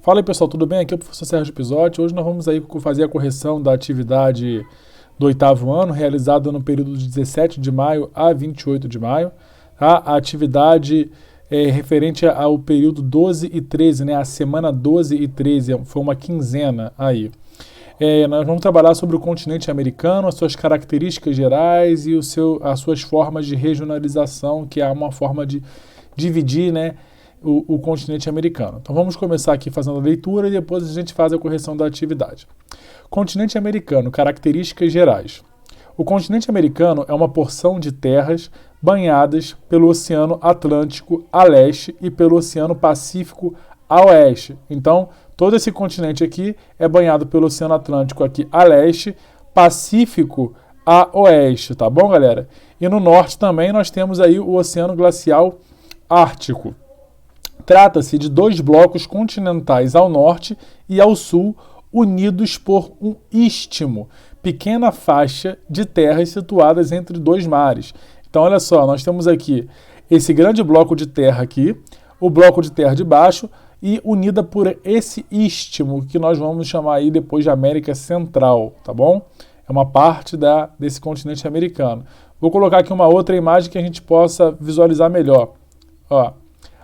Fala aí pessoal, tudo bem? Aqui é o professor Sérgio Pisotti. Hoje nós vamos aí fazer a correção da atividade do oitavo ano, realizada no período de 17 de maio a 28 de maio. Tá? A atividade é referente ao período 12 e 13, né? A semana 12 e 13, foi uma quinzena aí. Nós vamos trabalhar sobre o continente americano, as suas características gerais e as suas formas de regionalização, que é uma forma de dividir, né, o continente americano. Então vamos começar aqui fazendo a leitura e depois a gente faz a correção da atividade. Continente americano, características gerais. O continente americano é uma porção de terras banhadas pelo Oceano Atlântico a leste e pelo Oceano Pacífico a oeste. Então, todo esse continente aqui é banhado pelo Oceano Atlântico aqui a leste, Pacífico a oeste, tá bom, galera? E no norte também nós temos aí o Oceano Glacial Ártico. Trata-se de dois blocos continentais ao norte e ao sul, unidos por um istmo, pequena faixa de terras situadas entre dois mares. Então, olha só, nós temos aqui esse grande bloco de terra aqui, o bloco de terra de baixo, e unida por esse istmo, que nós vamos chamar aí depois de América Central, tá bom? É uma parte desse continente americano. Vou colocar aqui uma outra imagem que a gente possa visualizar melhor. Ó,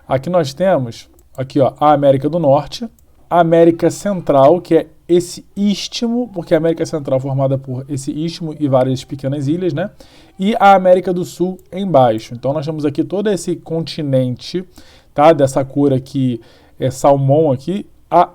aqui nós temos aqui, ó, a América do Norte, a América Central, que é esse istmo, porque a América Central é formada por esse istmo e várias pequenas ilhas, né? E a América do Sul embaixo. Então nós temos aqui todo esse continente, tá? Dessa cor aqui, salmão aqui,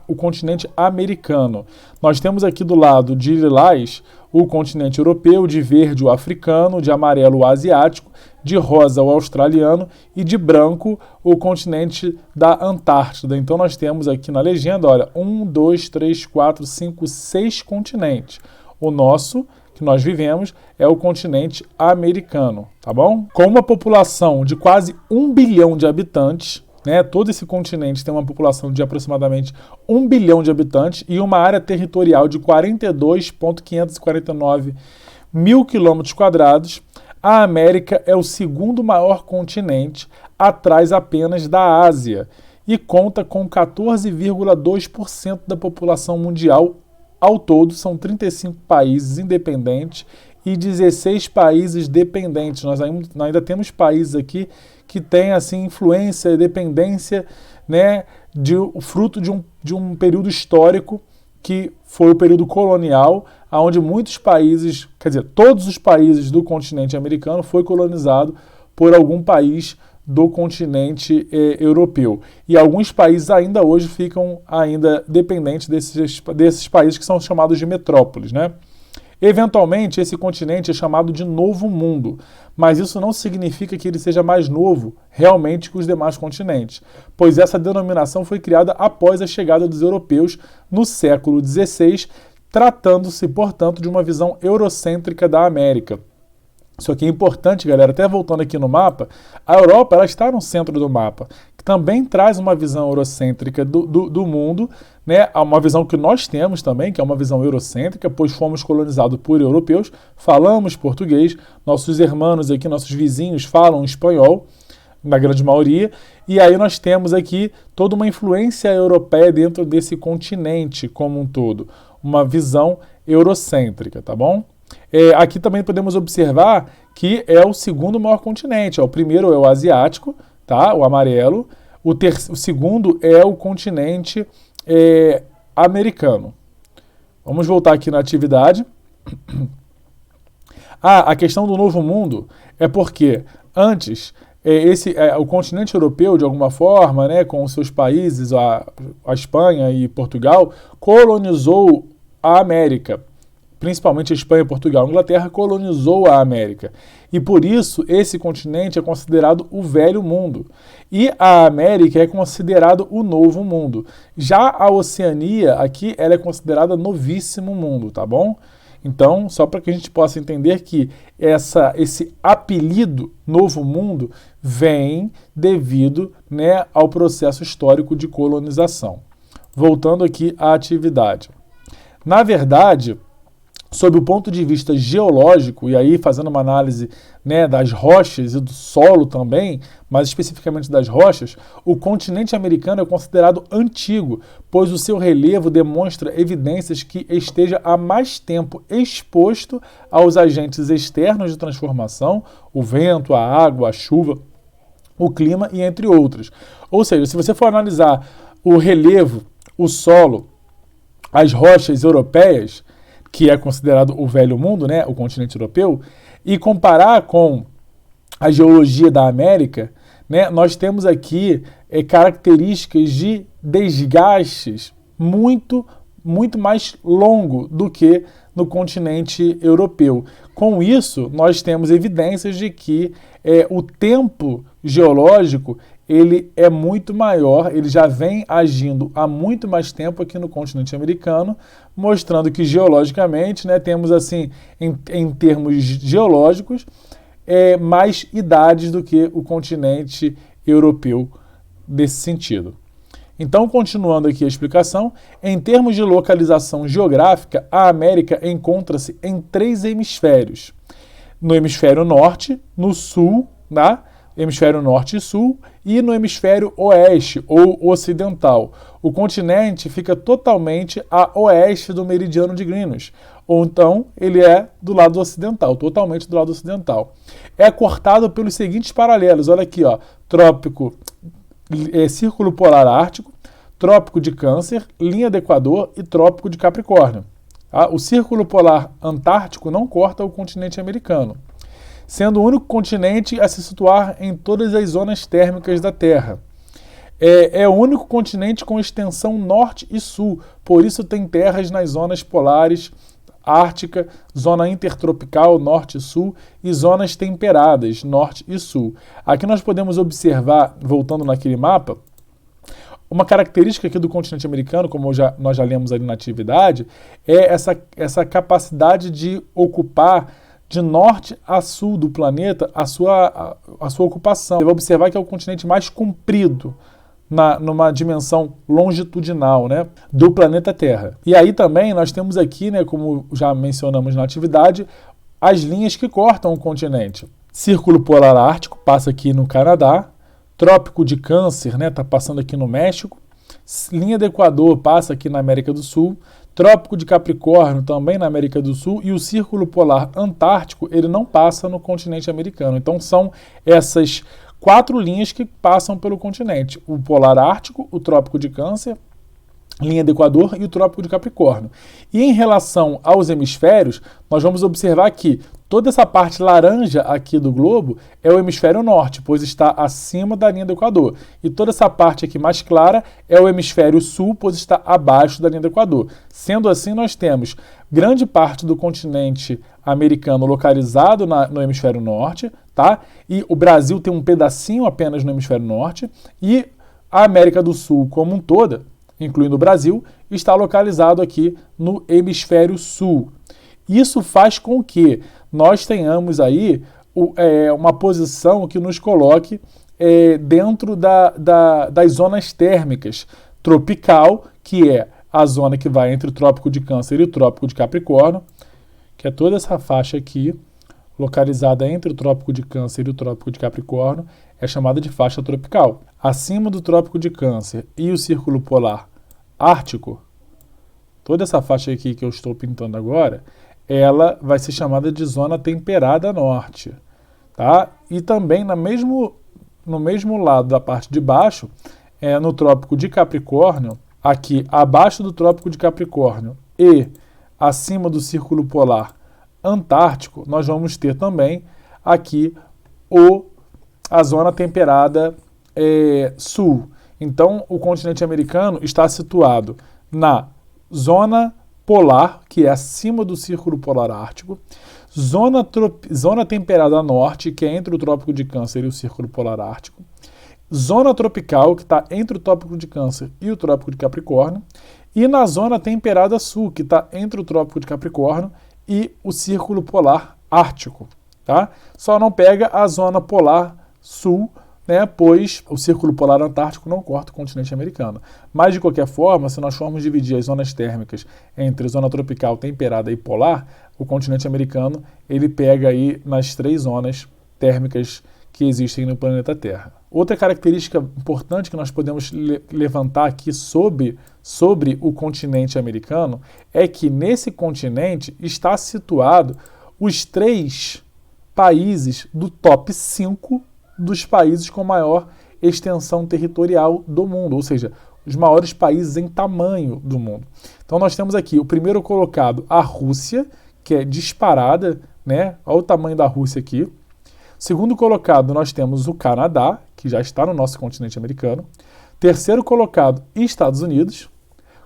o continente americano. Nós temos aqui do lado de lilás o continente europeu, de verde o africano, de amarelo o asiático, de rosa o australiano e de branco o continente da Antártida. Então nós temos aqui na legenda, olha, 1, 2, 3, 4, 5, 6 continentes. O nosso, que nós vivemos, é o continente americano, tá bom? Com uma população de quase 1 bilhão de habitantes, né, todo esse continente tem uma população de aproximadamente 1 bilhão de habitantes e uma área territorial de 42.549 mil quilômetros quadrados. A América é o segundo maior continente, atrás apenas da Ásia, e conta com 14,2% da população mundial. Ao todo, são 35 países independentes e 16 países dependentes. Nós ainda temos países aqui que têm assim, influência e dependência, né, fruto de um período histórico que foi o período colonial, onde muitos países, quer dizer, todos os países do continente americano foi colonizado por algum país do continente europeu. E alguns países ainda hoje ficam ainda dependentes desses países que são chamados de metrópoles, né? Eventualmente, esse continente é chamado de Novo Mundo, mas isso não significa que ele seja mais novo realmente que os demais continentes, pois essa denominação foi criada após a chegada dos europeus no século XVI, tratando-se, portanto, de uma visão eurocêntrica da América. Isso aqui é importante, galera, até voltando aqui no mapa, a Europa ela está no centro do mapa, que também traz uma visão eurocêntrica do mundo, né? Uma visão que nós temos também, que é uma visão eurocêntrica, pois fomos colonizados por europeus, falamos português, nossos irmãos aqui, nossos vizinhos falam espanhol, na grande maioria, e aí nós temos aqui toda uma influência europeia dentro desse continente como um todo, uma visão eurocêntrica, tá bom? Aqui também podemos observar que é o segundo maior continente. O primeiro é o asiático, tá? O amarelo. O segundo é o continente americano. Vamos voltar aqui na atividade. A questão do Novo Mundo é porque antes o continente europeu, de alguma forma, né, com os seus países, a Espanha e Portugal, colonizou a América. Principalmente a Espanha, Portugal e Inglaterra, colonizou a América. E por isso, esse continente é considerado o Velho Mundo. E a América é considerado o Novo Mundo. Já a Oceania, aqui, ela é considerada Novíssimo Mundo, tá bom? Então, só para que a gente possa entender que esse apelido Novo Mundo vem devido, né, ao processo histórico de colonização. Voltando aqui à atividade. Na verdade, sob o ponto de vista geológico, e aí fazendo uma análise, né, das rochas e do solo também, mas especificamente das rochas, o continente americano é considerado antigo, pois o seu relevo demonstra evidências que esteja há mais tempo exposto aos agentes externos de transformação, o vento, a água, a chuva, o clima e entre outros. Ou seja, se você for analisar o relevo, o solo, as rochas europeias, que é considerado o velho mundo, né, o continente europeu, e comparar com a geologia da América, né, nós temos aqui características de desgastes muito mais longo do que no continente europeu. Com isso, nós temos evidências de que o tempo geológico ele é muito maior, ele já vem agindo há muito mais tempo aqui no continente americano, mostrando que geologicamente, né, temos assim, em termos geológicos, mais idades do que o continente europeu nesse sentido. Então, continuando aqui a explicação, em termos de localização geográfica, a América encontra-se em 3 hemisférios. No hemisfério norte, no sul, tá? Hemisfério norte e sul, e no hemisfério oeste ou ocidental. O continente fica totalmente a oeste do meridiano de Greenwich, ou então ele é do lado ocidental, totalmente do lado ocidental. É cortado pelos seguintes paralelos, olha aqui, ó, Círculo Polar Ártico, Trópico de Câncer, Linha do Equador e Trópico de Capricórnio. Tá? O Círculo Polar Antártico não corta o continente americano, sendo o único continente a se situar em todas as zonas térmicas da Terra. É o único continente com extensão norte e sul, por isso tem terras nas zonas polares, ártica, zona intertropical, norte e sul, e zonas temperadas, norte e sul. Aqui nós podemos observar, voltando naquele mapa, uma característica aqui do continente americano, como nós já lemos ali na atividade, é essa capacidade de ocupar de norte a sul do planeta a sua ocupação. Você vai observar que é o continente mais comprido numa dimensão longitudinal, né, do planeta Terra. E aí também nós temos aqui, né, como já mencionamos na atividade, as linhas que cortam o continente. Círculo Polar Ártico passa aqui no Canadá, Trópico de Câncer, né, está passando aqui no México, Linha do Equador passa aqui na América do Sul, Trópico de Capricórnio também na América do Sul e o Círculo Polar Antártico ele não passa no continente americano. Então são essas 4 linhas que passam pelo continente: o Polar Ártico, o Trópico de Câncer, Linha do Equador e o Trópico de Capricórnio. E em relação aos hemisférios, nós vamos observar que toda essa parte laranja aqui do globo é o hemisfério norte, pois está acima da linha do Equador. E toda essa parte aqui mais clara é o hemisfério sul, pois está abaixo da linha do Equador. Sendo assim, nós temos grande parte do continente americano localizado no hemisfério norte, tá? E o Brasil tem um pedacinho apenas no hemisfério norte, e a América do Sul como um todo, incluindo o Brasil, está localizado aqui no hemisfério sul. Isso faz com que nós tenhamos aí uma posição que nos coloque dentro das zonas térmicas. Tropical, que é a zona que vai entre o Trópico de Câncer e o Trópico de Capricórnio, que é toda essa faixa aqui, localizada entre o Trópico de Câncer e o Trópico de Capricórnio, é chamada de faixa tropical. Acima do Trópico de Câncer e o Círculo Polar Ártico, toda essa faixa aqui que eu estou pintando agora, ela vai ser chamada de zona temperada norte, tá? E também no mesmo lado da parte de baixo, no Trópico de Capricórnio, aqui abaixo do Trópico de Capricórnio e acima do Círculo Polar Antártico, nós vamos ter também aqui a zona temperada sul. Então, o continente americano está situado na zona polar, que é acima do Círculo Polar Ártico, zona temperada norte, que é entre o Trópico de Câncer e o Círculo Polar Ártico, zona tropical, que está entre o Trópico de Câncer e o Trópico de Capricórnio, e na zona temperada sul, que está entre o Trópico de Capricórnio e o Círculo Polar Ártico. Tá? Só não pega a zona polar sul, né, pois o Círculo Polar Antártico não corta o continente americano. Mas, de qualquer forma, se nós formos dividir as zonas térmicas entre zona tropical, temperada e polar, o continente americano ele pega aí nas 3 zonas térmicas que existem no planeta Terra. Outra característica importante que nós podemos levantar aqui sobre o continente americano é que nesse continente está situado os 3 países do top 5 dos países com maior extensão territorial do mundo, ou seja, os maiores países em tamanho do mundo. Então nós temos aqui o primeiro colocado, a Rússia, que é disparada, né? Olha o tamanho da Rússia aqui. Segundo colocado, nós temos o Canadá, que já está no nosso continente americano. Terceiro colocado, Estados Unidos.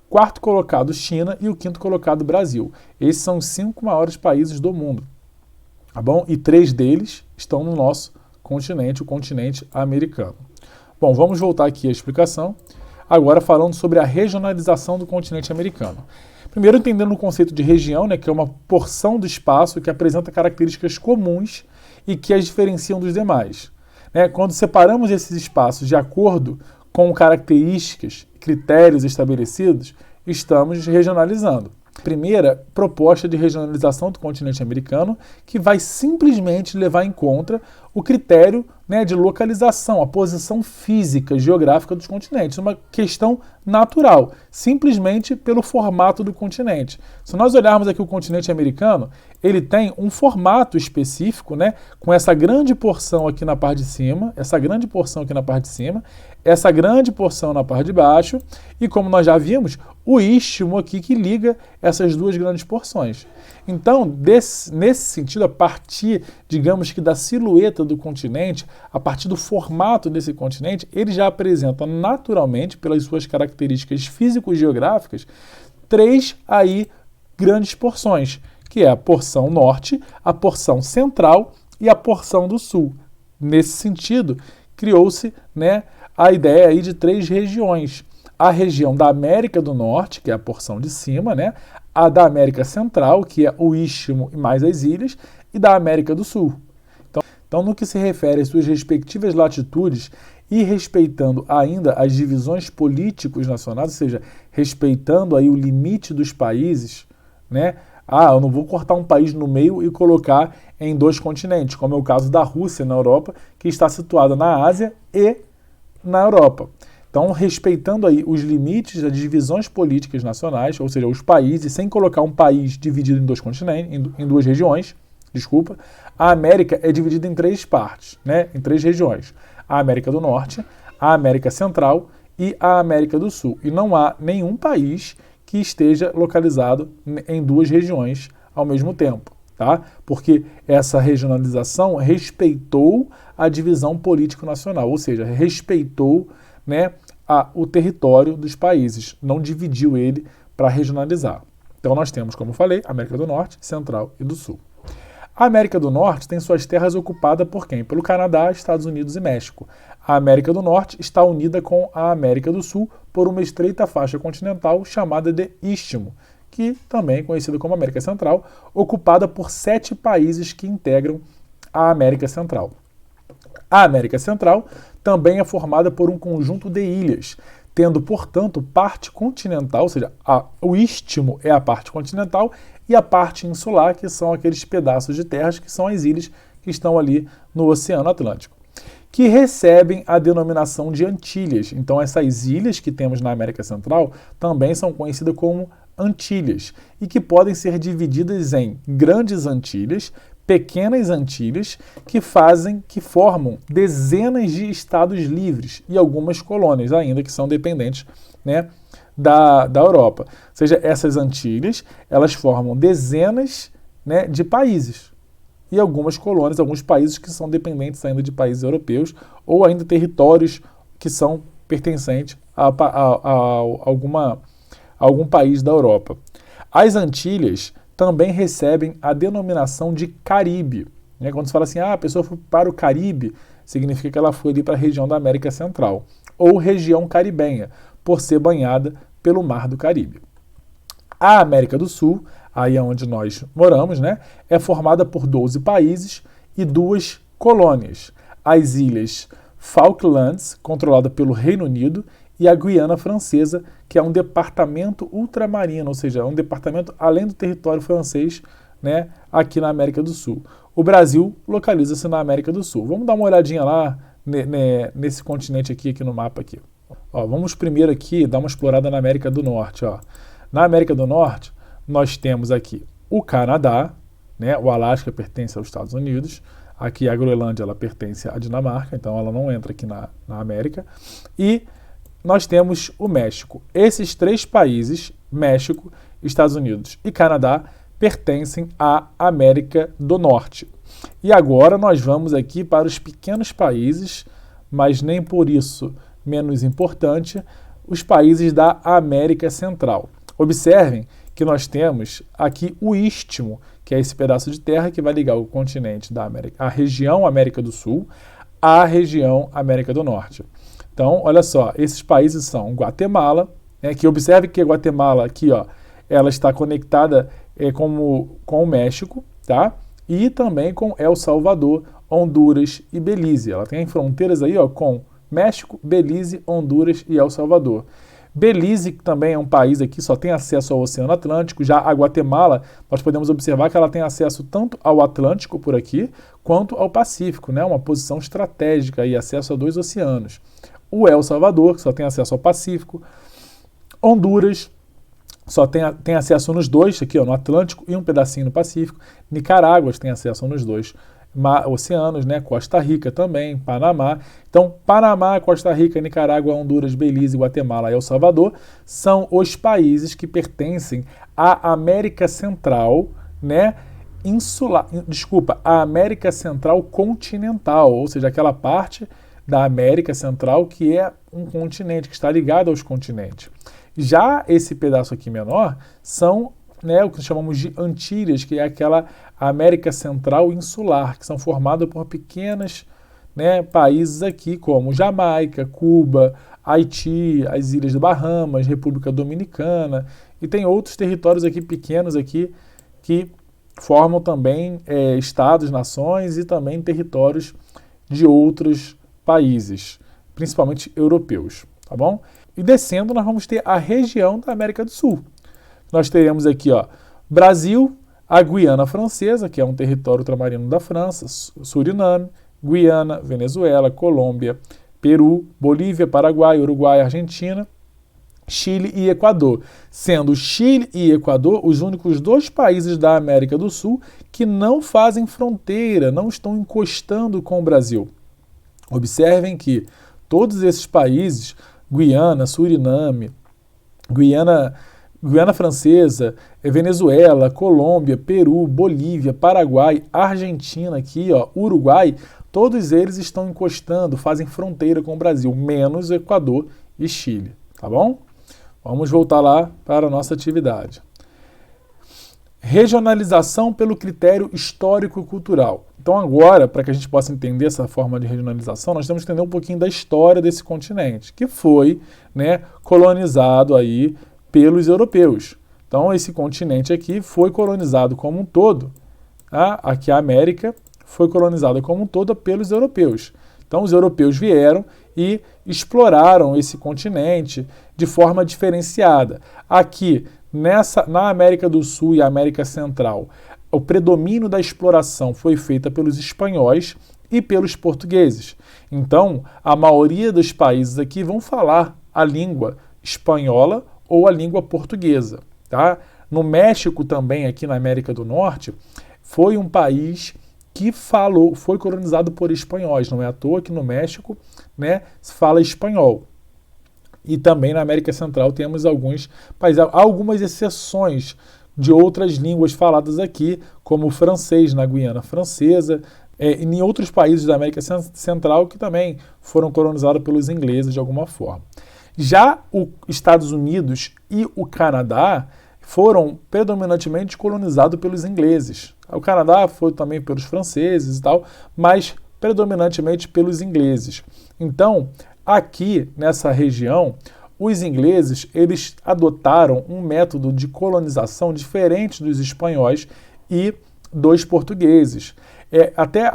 Quarto colocado, China. E o quinto colocado, Brasil. Esses são os 5 maiores países do mundo. Tá bom? E 3 deles estão no nosso continente, o continente americano. Bom, vamos voltar aqui à explicação. Agora falando sobre a regionalização do continente americano. Primeiro entendendo o conceito de região, né, que é uma porção do espaço que apresenta características comuns e que as diferenciam dos demais. Né? Quando separamos esses espaços de acordo com características, critérios estabelecidos, estamos regionalizando. Primeira proposta de regionalização do continente americano, que vai simplesmente levar em conta o critério, né, de localização, a posição física, geográfica dos continentes, uma questão natural, simplesmente pelo formato do continente. Se nós olharmos aqui o continente americano, ele tem um formato específico, né, com essa grande porção aqui na parte de cima, essa grande porção aqui na parte de cima, essa grande porção na parte de baixo, e como nós já vimos, o istmo aqui que liga essas 2 grandes porções. Então, nesse sentido, a partir, digamos que da silhueta do continente, a partir do formato desse continente, ele já apresenta naturalmente, pelas suas características físico-geográficas, 3 aí grandes porções, que é a porção norte, a porção central e a porção do sul. Nesse sentido, criou-se, né, a ideia aí de 3 regiões. A região da América do Norte, que é a porção de cima, né? A da América Central, que é o istmo e mais as ilhas, e da América do Sul. Então, no que se refere às suas respectivas latitudes e respeitando ainda as divisões políticos nacionais, ou seja, respeitando aí o limite dos países, né? Eu não vou cortar um país no meio e colocar em 2 continentes, como é o caso da Rússia na Europa, que está situada na Ásia e na Europa. Então, respeitando aí os limites das divisões políticas nacionais, ou seja, os países, sem colocar um país dividido em 2 continentes, em 2 regiões, desculpa, a América é dividida em 3 partes, né, em 3 regiões. A América do Norte, a América Central e a América do Sul. E não há nenhum país que esteja localizado em 2 regiões ao mesmo tempo, tá? Porque essa regionalização respeitou a divisão político-nacional, ou seja, respeitou, né, o território dos países, não dividiu ele para regionalizar. Então nós temos, como eu falei, América do Norte, Central e do Sul. A América do Norte tem suas terras ocupadas por quem? Pelo Canadá, Estados Unidos e México. A América do Norte está unida com a América do Sul por uma estreita faixa continental chamada de Istmo, que também é conhecida como América Central, ocupada por 7 países que integram a América Central. A América Central também é formada por um conjunto de ilhas, tendo, portanto, parte continental, ou seja, o istmo é a parte continental, e a parte insular, que são aqueles pedaços de terras que são as ilhas que estão ali no Oceano Atlântico, que recebem a denominação de Antilhas. Então, essas ilhas que temos na América Central também são conhecidas como Antilhas e que podem ser divididas em Grandes Antilhas, Pequenas Antilhas, que formam dezenas de estados livres e algumas colônias ainda que são dependentes, né, da Europa. Ou seja, essas Antilhas, elas formam dezenas, né, de países e algumas colônias, alguns países que são dependentes ainda de países europeus ou ainda territórios que são pertencentes a algum país da Europa. As Antilhas também recebem a denominação de Caribe. Né? Quando se fala assim, a pessoa foi para o Caribe, significa que ela foi ali para a região da América Central, ou região caribenha, por ser banhada pelo Mar do Caribe. A América do Sul, aí é onde nós moramos, né, é formada por 12 países e 2 colônias. As ilhas Falklands, controlada pelo Reino Unido, e a Guiana Francesa, que é um departamento ultramarino, ou seja, é um departamento além do território francês, né, aqui na América do Sul. O Brasil localiza-se na América do Sul. Vamos dar uma olhadinha lá nesse continente aqui no mapa aqui. Ó, vamos primeiro aqui dar uma explorada na América do Norte. Ó. Na América do Norte, nós temos aqui o Canadá, né, o Alasca pertence aos Estados Unidos, aqui a Groenlândia ela pertence à Dinamarca, então ela não entra aqui na América, e nós temos o México. Esses três países, México, Estados Unidos e Canadá, pertencem à América do Norte. E agora nós vamos aqui para os pequenos países, mas nem por isso menos importante, os países da América Central. Observem que nós temos aqui o Istmo, que é esse pedaço de terra que vai ligar o continente da América, a região América do Sul, à região América do Norte. Então, olha só, esses países são Guatemala, né, que observe que a Guatemala aqui, ó, ela está conectada com o México, tá? E também com El Salvador, Honduras e Belize. Ela tem fronteiras aí, ó, com México, Belize, Honduras e El Salvador. Belize, que também é um país aqui, só tem acesso ao Oceano Atlântico. Já a Guatemala, nós podemos observar que ela tem acesso tanto ao Atlântico por aqui, quanto ao Pacífico, né? Uma posição estratégica e acesso a 2 oceanos. O El Salvador, que só tem acesso ao Pacífico. Honduras, só tem acesso nos dois, aqui ó, no Atlântico e um pedacinho no Pacífico. Nicarágua tem acesso nos 2 oceanos, né? Costa Rica também, Panamá. Então, Panamá, Costa Rica, Nicarágua, Honduras, Belize, Guatemala e El Salvador são os países que pertencem à América Central, né? A América Central continental, ou seja, aquela parte da América Central que é um continente, que está ligado aos continentes. Já esse pedaço aqui menor são, né, o que chamamos de Antilhas, que é aquela América Central insular, que são formadas por pequenos, né, países aqui, como Jamaica, Cuba, Haiti, as Ilhas do Bahamas, República Dominicana, e tem outros territórios aqui pequenos aqui que formam também estados, nações e também territórios de outros países, principalmente europeus, tá bom? E descendo nós vamos ter a região da América do Sul. Nós teremos aqui, ó, Brasil, a Guiana Francesa, que é um território ultramarino da França, Suriname, Guiana, Venezuela, Colômbia, Peru, Bolívia, Paraguai, Uruguai, Argentina, Chile e Equador, sendo Chile e Equador os únicos 2 países da América do Sul que não fazem fronteira, não estão encostando com o Brasil. Observem que todos esses países, Guiana, Suriname, Guiana Francesa, Venezuela, Colômbia, Peru, Bolívia, Paraguai, Argentina, aqui, ó, Uruguai, todos eles estão encostando, fazem fronteira com o Brasil, menos Equador e Chile, tá bom? Vamos voltar lá para a nossa atividade. Regionalização pelo critério histórico e cultural. Então agora, para que a gente possa entender essa forma de regionalização, nós temos que entender um pouquinho da história desse continente, que foi, né, colonizado aí pelos europeus. Então esse continente aqui foi colonizado como um todo, tá? Aqui a América foi colonizada como um todo pelos europeus. Então os europeus vieram e exploraram esse continente de forma diferenciada. Aqui, na América do Sul e América Central, o predomínio da exploração foi feita pelos espanhóis e pelos portugueses. Então, a maioria dos países aqui vão falar a língua espanhola ou a língua portuguesa, tá? No México também, aqui na América do Norte, foi um país que foi colonizado por espanhóis. Não é à toa que no México, né, se fala espanhol. E também na América Central temos alguns países, algumas exceções de outras línguas faladas aqui, como o francês na Guiana Francesa, e em outros países da América Central que também foram colonizados pelos ingleses de alguma forma. Já os Estados Unidos e o Canadá foram predominantemente colonizados pelos ingleses. O Canadá foi também pelos franceses e tal, mas predominantemente pelos ingleses. Então, aqui nessa região, os ingleses eles adotaram um método de colonização diferente dos espanhóis e dos portugueses. Até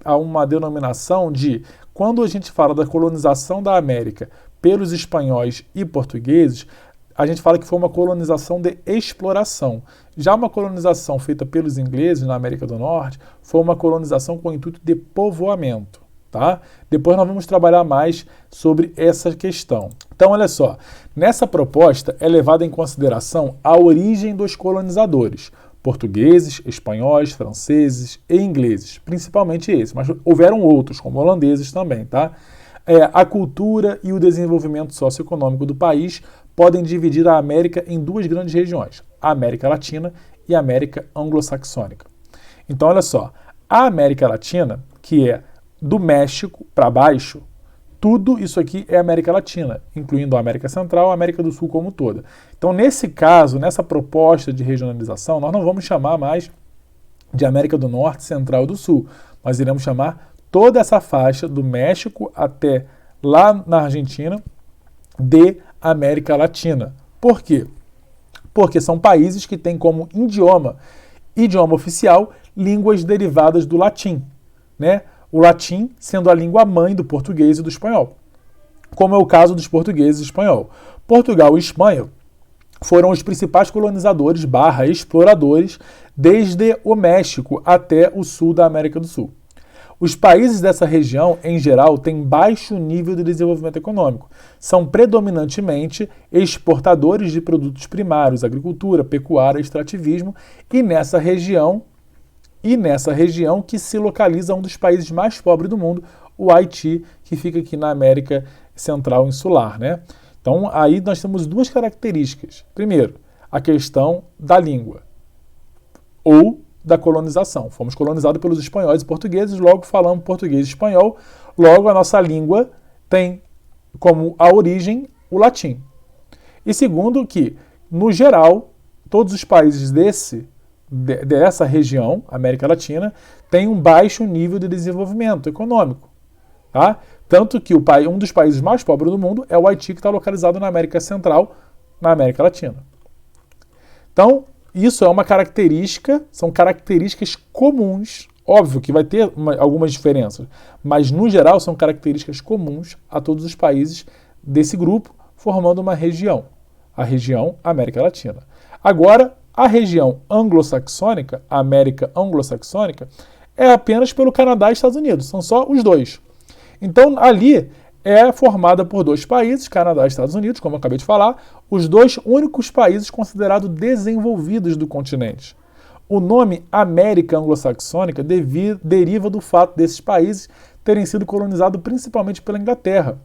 há uma denominação de quando a gente fala da colonização da América pelos espanhóis e portugueses, a gente fala que foi uma colonização de exploração. Já uma colonização feita pelos ingleses na América do Norte foi uma colonização com o intuito de povoamento. Tá? Depois nós vamos trabalhar mais sobre essa questão. Então, olha só, nessa proposta é levada em consideração a origem dos colonizadores, portugueses, espanhóis, franceses e ingleses, principalmente esses, mas houveram outros, como holandeses também, tá? A cultura e o desenvolvimento socioeconômico do país podem dividir a América em duas grandes regiões, a América Latina e a América Anglo-Saxônica. Então, olha só, a América Latina, que é do México para baixo, tudo isso aqui é América Latina, incluindo a América Central e a América do Sul como toda. Então, nesse caso, nessa proposta de regionalização, nós não vamos chamar mais de América do Norte, Central e do Sul. Nós iremos chamar toda essa faixa do México até lá na Argentina de América Latina. Por quê? Porque são países que têm como idioma oficial línguas derivadas do latim, né? O latim sendo a língua mãe do português e do espanhol, como é o caso dos portugueses e espanhol. Portugal e Espanha foram os principais colonizadores / exploradores desde o México até o sul da América do Sul. Os países dessa região, em geral, têm baixo nível de desenvolvimento econômico. São predominantemente exportadores de produtos primários, agricultura, pecuária, extrativismo, e nessa região que se localiza um dos países mais pobres do mundo, o Haiti, que fica aqui na América Central Insular, né? Então, aí nós temos duas características. Primeiro, a questão da língua ou da colonização. Fomos colonizados pelos espanhóis e portugueses, logo falamos português e espanhol, logo a nossa língua tem como a origem o latim. E segundo, que, no geral, todos os países dessa região, América Latina, tem um baixo nível de desenvolvimento econômico. Tá? Tanto que um dos países mais pobres do mundo é o Haiti, que está localizado na América Central, na América Latina. Então, isso é uma característica, são características comuns, óbvio que vai ter algumas diferenças, mas no geral são características comuns a todos os países desse grupo, formando uma região, a região América Latina. Agora, a região anglo-saxônica, a América anglo-saxônica, é apenas pelo Canadá e Estados Unidos, são só os dois. Então, ali é formada por dois países, Canadá e Estados Unidos, como eu acabei de falar, os dois únicos países considerados desenvolvidos do continente. O nome América Anglo-Saxônica deriva do fato desses países terem sido colonizados principalmente pela Inglaterra.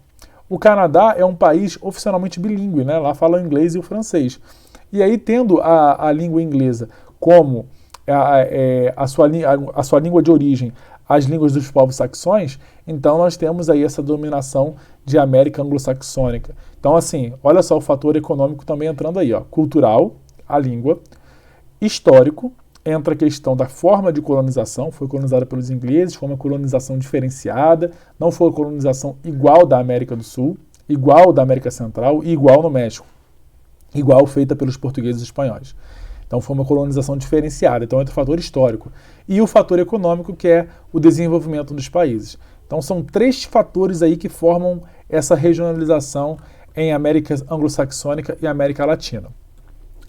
O Canadá é um país oficialmente bilíngue, né? Lá falam o inglês e o francês. E aí, tendo a língua inglesa como a sua língua de origem, as línguas dos povos saxões, então nós temos aí essa dominação de América anglo-saxônica. Então, assim, olha só o fator econômico também entrando aí, ó. Cultural, a língua, histórico, entra a questão da forma de colonização, foi colonizada pelos ingleses, foi uma colonização diferenciada, não foi uma colonização igual da América do Sul, igual da América Central e igual no México, igual feita pelos portugueses e espanhóis. Então foi uma colonização diferenciada. Então entra o fator histórico. E o fator econômico, que é o desenvolvimento dos países. Então são três fatores aí que formam essa regionalização em América Anglo-Saxônica e América Latina.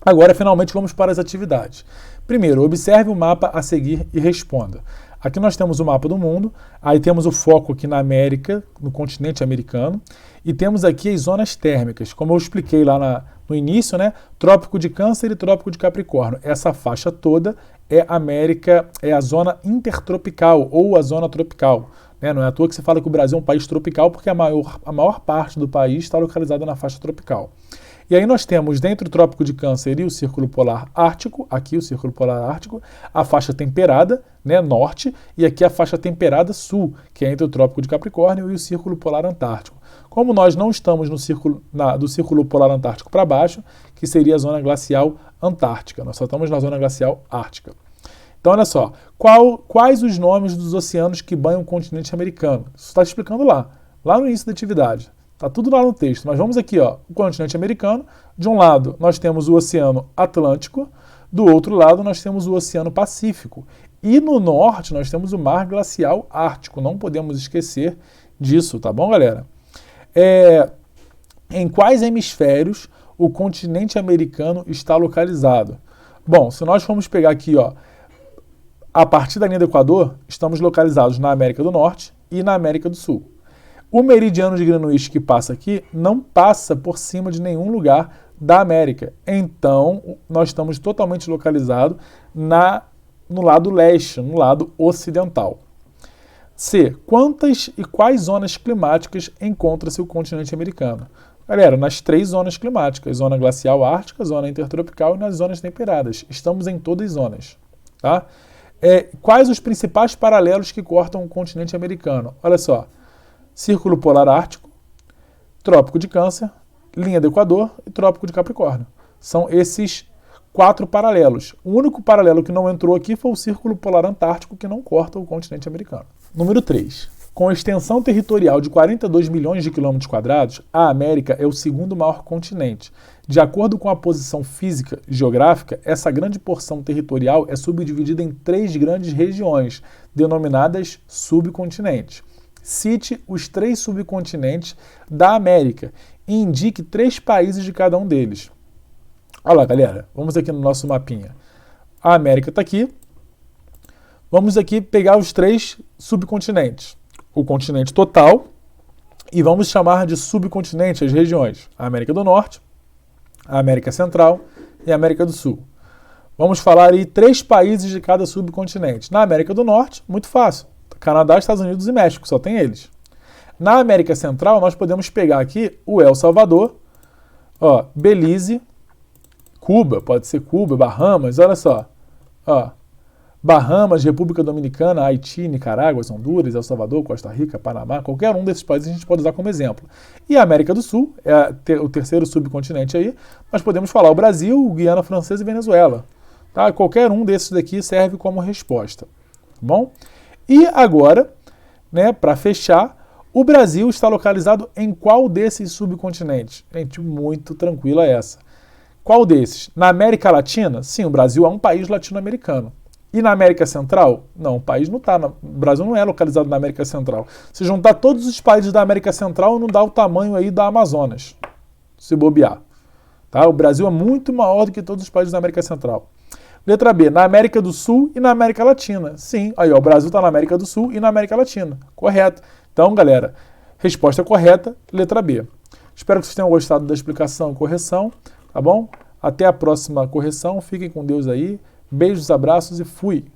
Agora, finalmente, vamos para as atividades. Primeiro, observe o mapa a seguir e responda. Aqui nós temos o mapa do mundo, aí temos o foco aqui na América, no continente americano, e temos aqui as zonas térmicas, como eu expliquei lá no início, né? Trópico de Câncer e Trópico de Capricórnio. Essa faixa toda é a zona intertropical ou a zona tropical. Né? Não é à toa que se fala que o Brasil é um país tropical, porque a maior parte do país está localizada na faixa tropical. E aí nós temos, dentro do Trópico de Câncer e o Círculo Polar Ártico, aqui o Círculo Polar Ártico, a faixa temperada, né, norte, e aqui a faixa temperada sul, que é entre o Trópico de Capricórnio e o Círculo Polar Antártico. Como nós não estamos do Círculo Polar Antártico para baixo, que seria a zona glacial antártica, nós só estamos na zona glacial ártica. Então, olha só, quais os nomes dos oceanos que banham o continente americano? Isso está explicando lá no início da atividade. Está tudo lá no texto, mas vamos aqui, ó, o continente americano. De um lado, nós temos o Oceano Atlântico, do outro lado, nós temos o Oceano Pacífico. E no norte, nós temos o Mar Glacial Ártico. Não podemos esquecer disso, tá bom, galera? Em quais hemisférios o continente americano está localizado? Bom, se nós formos pegar aqui, ó, a partir da linha do Equador, estamos localizados na América do Norte e na América do Sul. O meridiano de Greenwich que passa aqui não passa por cima de nenhum lugar da América. Então, nós estamos totalmente localizados no lado leste, no lado ocidental. C. Quantas e quais zonas climáticas encontra-se o continente americano? Galera, nas 3 zonas climáticas, zona glacial ártica, zona intertropical e nas zonas temperadas. Estamos em todas as zonas. Tá? Quais os principais paralelos que cortam o continente americano? Olha só, Círculo Polar Ártico, Trópico de Câncer, Linha do Equador e Trópico de Capricórnio. São esses 4 paralelos. O único paralelo que não entrou aqui foi o Círculo Polar Antártico, que não corta o continente americano. Número 3. Com extensão territorial de 42 milhões de quilômetros quadrados, a América é o segundo maior continente. De acordo com a posição física e geográfica, essa grande porção territorial é subdividida em 3 grandes regiões, denominadas subcontinentes. Cite os 3 subcontinentes da América e indique 3 países de cada um deles. Olha lá, galera, vamos aqui no nosso mapinha. A América está aqui. Vamos aqui pegar os 3 subcontinentes. O continente total, e vamos chamar de subcontinente as regiões: a América do Norte, a América Central e a América do Sul. Vamos falar aí 3 países de cada subcontinente. Na América do Norte, muito fácil: Canadá, Estados Unidos e México, só tem eles. Na América Central, nós podemos pegar aqui o El Salvador, ó, Belize, Cuba, pode ser Cuba, Bahamas, olha só, ó. Bahamas, República Dominicana, Haiti, Nicarágua, Honduras, El Salvador, Costa Rica, Panamá, qualquer um desses países a gente pode usar como exemplo. E a América do Sul, o terceiro subcontinente aí, nós podemos falar o Brasil, Guiana Francesa e Venezuela. Tá? Qualquer um desses daqui serve como resposta. Tá bom? E agora, né, para fechar, o Brasil está localizado em qual desses subcontinentes? Gente, muito tranquila essa. Qual desses? Na América Latina? Sim, o Brasil é um país latino-americano. E na América Central? Não, o país não está. O Brasil não é localizado na América Central. Se juntar todos os países da América Central, não dá o tamanho aí da Amazonas, se bobear. Tá? O Brasil é muito maior do que todos os países da América Central. Letra B, na América do Sul e na América Latina. Sim, aí ó, o Brasil está na América do Sul e na América Latina. Correto. Então, galera, resposta correta, letra B. Espero que vocês tenham gostado da explicação e correção, tá bom? Até a próxima correção. Fiquem com Deus aí. Beijos, abraços e fui!